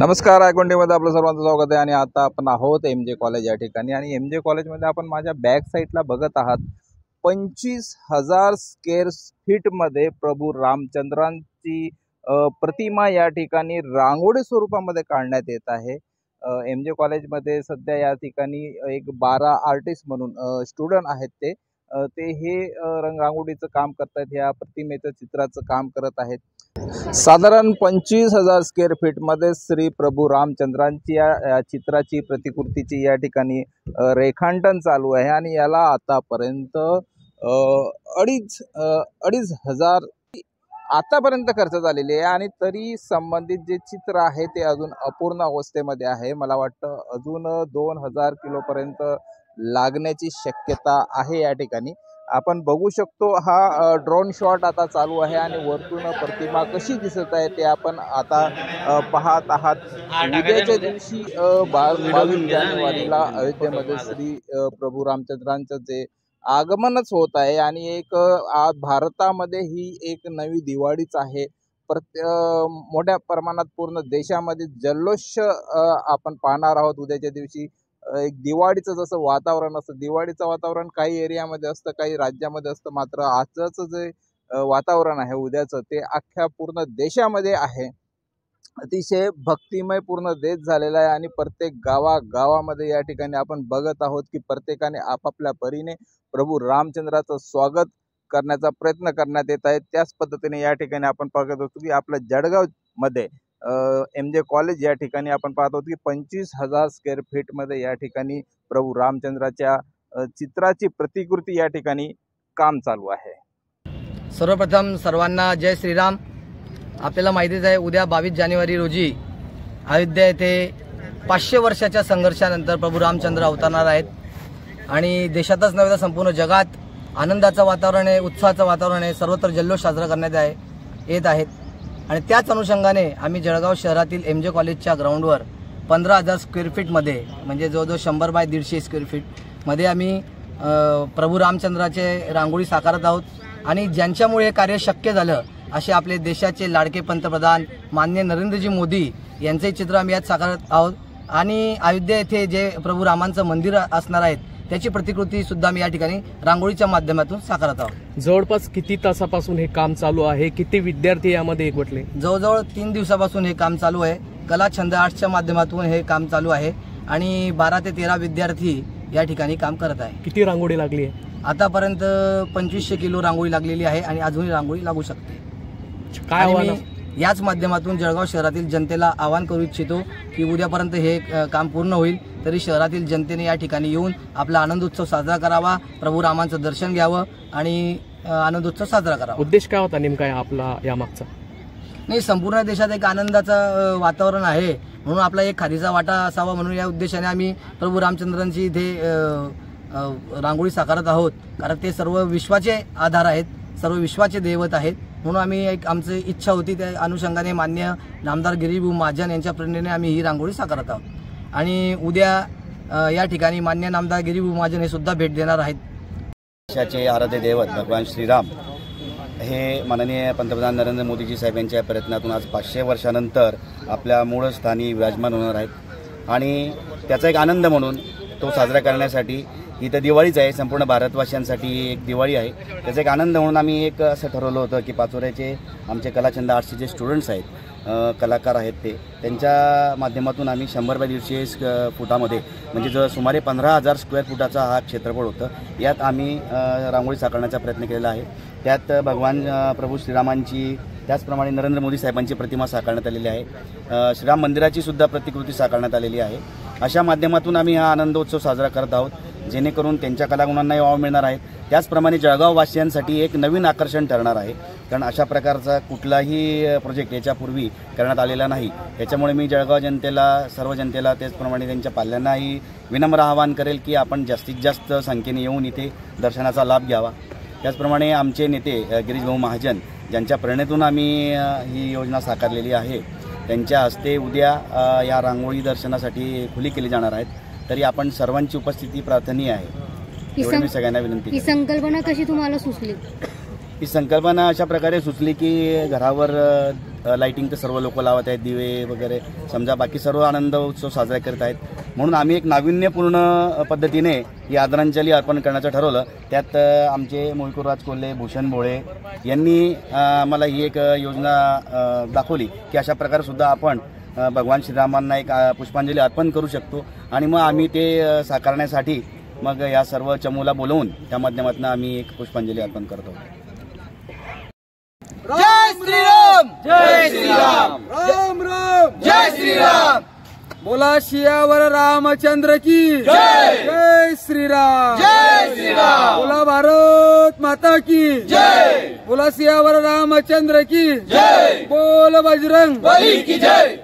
नमस्कार, आयकोंडीमध्ये आपलं सर्वांचं स्वागत आहे. आणि आता आपण आहोत एमजे कॉलेज या ठिकाणी. आणि एमजे कॉलेजमध्ये आपण माझ्या बॅक साईडला बघत आहात 25,000 स्क्वेअर फीटमध्ये प्रभू रामचंद्रांची प्रतिमा या ठिकाणी रांगोळी स्वरूपामध्ये काढण्यात येत आहे. एमजे कॉलेजमध्ये सध्या या ठिकाणी एक 12 आर्टिस्ट म्हणून स्टुडंट आहेत. ते हे रांगोळीचं काम करतात, या प्रतिमेचं चित्राचं काम करत आहेत. साधारण 25,000 स्क्वेअर फीटमध्ये श्री प्रभू रामचंद्रांची या चित्राची प्रतिकृतीची या ठिकाणी रेखांकन चालू आहे. आणि याला आतापर्यंत अडीच हजार आतापर्यंत खर्च झालेली आहे. आणि तरी संबंधित जे चित्र आहे ते अजून अपूर्ण अवस्थेमध्ये आहे. मला वाटतं अजून 2,000 किलोपर्यंत लागण्याची शक्यता आहे. या ठिकाणी आपण बघू शकतो, हा ड्रोन शॉट आता चालू आहे आणि वरतून प्रतिमा कशी दिसत आहे ते आपण आता पाहत आहात. उद्याच्या दिवशी 22 जानेवारीला अयोध्येमध्ये श्री प्रभू रामचंद्रांचं जे आगमनच होत आहे. आणि एक भारतामध्ये ही एक नवी दिवाळीच आहे. मोठ्या प्रमाणात पूर्ण देशामध्ये जल्लोष आपण पाहणार आहोत. उद्याच्या दिवशी एक दिवाळीचं जसं वातावरण असतं, दिवाळीचं वातावरण काही एरियामध्ये असतं, काही राज्यामध्ये असतं. मात्र आजचं जे वातावरण आहे उद्याचं, ते अख्ख्या पूर्ण देशामध्ये आहे. अतिशय भक्तिमय पूर्ण देश झालेला आहे. आणि प्रत्येक गावामध्ये या ठिकाणी आपण बघत आहोत की प्रत्येकाने आपापल्या परीने प्रभू रामचंद्राचं स्वागत करण्याचा प्रयत्न करण्यात येत आहे. त्याच पद्धतीने या ठिकाणी आपण बघत होतो की आपल्या जळगावमध्ये एमजे कॉलेज या ठिकाणी आपण पाहत होतो की 25,000 स्क्वेअर फीटमध्ये या ठिकाणी प्रभू रामचंद्राच्या चित्राची प्रतिकृती या ठिकाणी काम चालू आहे. सर्वप्रथम सर्वांना जय श्रीराम. आपल्याला माहितीच आहे, उद्या 22 जानेवारी रोजी अयोध्या येथे 500 वर्षाच्या संघर्षानंतर प्रभू रामचंद्र अवतरणार आहेत. आणि देशातच नव्हे तर संपूर्ण जगात आनंदाचं वातावरण आहे, उत्साहाचं वातावरण आहे. सर्वत्र जल्लोष साजरा करण्यात येत आहेत. आणि त्याच अनुषंगाने आम्ही जळगाव शहरातील एमजे कॉलेजच्या ग्राउंडवर 15,000 स्क्वेअर फीटमध्ये, म्हणजे जवळजवळ 100 बाय 150 स्क्वेअर फीटमध्ये आम्ही प्रभू रामचंद्राचे रांगोळी साकारत आहोत. आणि ज्यांच्यामुळे हे कार्य शक्य झालं असे आपले देशाचे लाडके पंतप्रधान माननीय नरेंद्रजी मोदी यांचे चित्र आम्ही यात साकारत आहोत. आणि अयोध्या येथे जे प्रभू रामांचं मंदिर असणार आहे त्याची प्रतिकृती सुद्धा मी या ठिकाणी रांगोळीच्या माध्यमातून साकारत आहोत. जवळपास किती तासापासून हे काम चालू आहे? किती विद्यार्थी यामध्ये एकवटले? जवळजवळ 3 दिवसापासून हे काम चालू आहे. कला छंद आर्ट्सच्या माध्यमातून हे काम चालू आहे. आणि 12 ते 13 विद्यार्थी या ठिकाणी काम करत आहे. किती रांगोळी लागली आहे? आतापर्यंत 2500 किलो रांगोळी लागलेली आहे आणि अजूनही रांगोळी लागू शकते. काय आव्हान? याच माध्यमातून जळगाव शहरातील जनतेला आवाहन करू इच्छितो की उद्यापर्यंत हे काम पूर्ण होईल. तरी शहरातील जनतेने या ठिकाणी येऊन आपला आनंद उत्सव साजरा करावा, प्रभू रामांचं दर्शन घ्यावं आणि आनंदोत्सव साजरा करावा. उद्देश काय होता नेमका आपला यामागचा? नाही, संपूर्ण देशात एक आनंदाचं वातावरण आहे, म्हणून आपला एक खारीचा वाटा असावा म्हणून या उद्देशाने आम्ही प्रभू रामचंद्रांची इथे रांगोळी साकारत आहोत. कारण ते सर्व विश्वाचे आधार आहेत, सर्व विश्वाचे दैवत आहेत. म्हणून आम्ही एक आमची इच्छा होती, त्या अनुषंगाने मान्य नामदार गिरीभाऊ महाजन यांच्या प्रेरणेने आम्ही ही रांगोळी साकारत आहोत. आणि उद्या या ठिकाणी मान्य नामदार गिरीभाऊ महाजन हे सुद्धा भेट देणार आहेत. देशाचे आराध्य दैवत भगवान श्रीराम हे माननीय पंतप्रधान नरेंद्र मोदीजी साहेब यांच्या प्रयत्नातून आज 500 वर्षानंतर आपल्या मूळ स्थानी विराजमान होणार आहेत. आणि त्याचा एक आनंद म्हणून तो साजरा करण्यासाठी ही तर दिवाळीच आहे, संपूर्ण भारतवासियांसाठी एक दिवाळी आहे. त्याचा एक आनंद म्हणून आम्ही एक असं ठरवलं होतं की पाचोऱ्याचे आमचे कलाछंद आर्ट्सचे जे स्टुडंट्स आहेत, कलाकार आहेत, त्यांच्या माध्यमातून आम्ही 100 बाय 150 फुटामध्ये, म्हणजे जो सुमारे 15,000 स्क्वेअर फुटाचा हा क्षेत्रफळ होतं, यात आम्ही रांगोळी साकारण्याचा प्रयत्न केलेला आहे. त्यात भगवान प्रभू श्रीरामांची, त्याचप्रमाणे नरेंद्र मोदी साहेबांची प्रतिमा साकारण्यात आलेली आहे. श्रीराम मंदिराची सुद्धा प्रतिकृती साकारण्यात आलेली आहे. अशा माध्यमातून आम्ही हा आनंदोत्सव साजरा करत आहोत, जेणेकरून त्यांच्या कलागुणांनाही वाव मिळणार आहे. त्याचप्रमाणे जळगाववासियांसाठी एक नवीन आकर्षण ठरणार आहे. कारण अशा प्रकारचा कुठलाही प्रोजेक्ट याच्यापूर्वी करण्यात आलेला नाही. त्याच्यामुळे मी जळगाव जनतेला, सर्व जनतेला, त्याचप्रमाणे त्यांच्या पाल्यांनाही विनम्र आवाहन करेल की आपण जास्तीत जास्त संख्येने येऊन इथे दर्शनाचा लाभ घ्यावा. त्याचप्रमाणे आमचे नेते गिरीभाऊ महाजन, ज्यांच्या प्रेरणेतून आम्ही ही योजना साकारलेली आहे, त्यांच्या हस्ते उद्या या रांगोळी दर्शनासाठी खुली केली जाणार आहेत. तरी आपण सर्वांची उपस्थिती प्रार्थनीय आहे, एवढी मी सगळ्यांना विनंती. ही संकल्पना कशी तुम्हाला सुचली? ही संकल्पना अशा प्रकारे सुचली की घरावर लाईटिंग तर सर्व लोक लावत आहेत, दिवे वगैरे समजा, बाकी सर्व आनंद उत्सव साजरा करत आहेत. म्हणून आम्ही एक नाविन्यपूर्ण पद्धतीने ही आदरांजली अर्पण करण्याचं ठरवलं. त्यात आमचे मोहिकुराज कोल्हे, भूषण भोळे यांनी मला ही एक योजना दाखवली की अशा प्रकारे सुद्धा आपण भगवान श्रीरामांना एक पुष्पांजली अर्पण करू शकतो. आणि मग आम्ही ते साकारण्यासाठी मग या सर्व चमूला बोलवून त्या माध्यमातून आम्ही एक पुष्पांजली अर्पण करतो. जय श्रीराम, जय श्रीराम, राम राम, जय श्रीराम. बोला सियावर रामचंद्र की जय, जय श्रीराम, जय श्रीराम. बोला भारत माता की जय, बोला सियावर रामचंद्र की जय, बोल बजरंग बली की जय.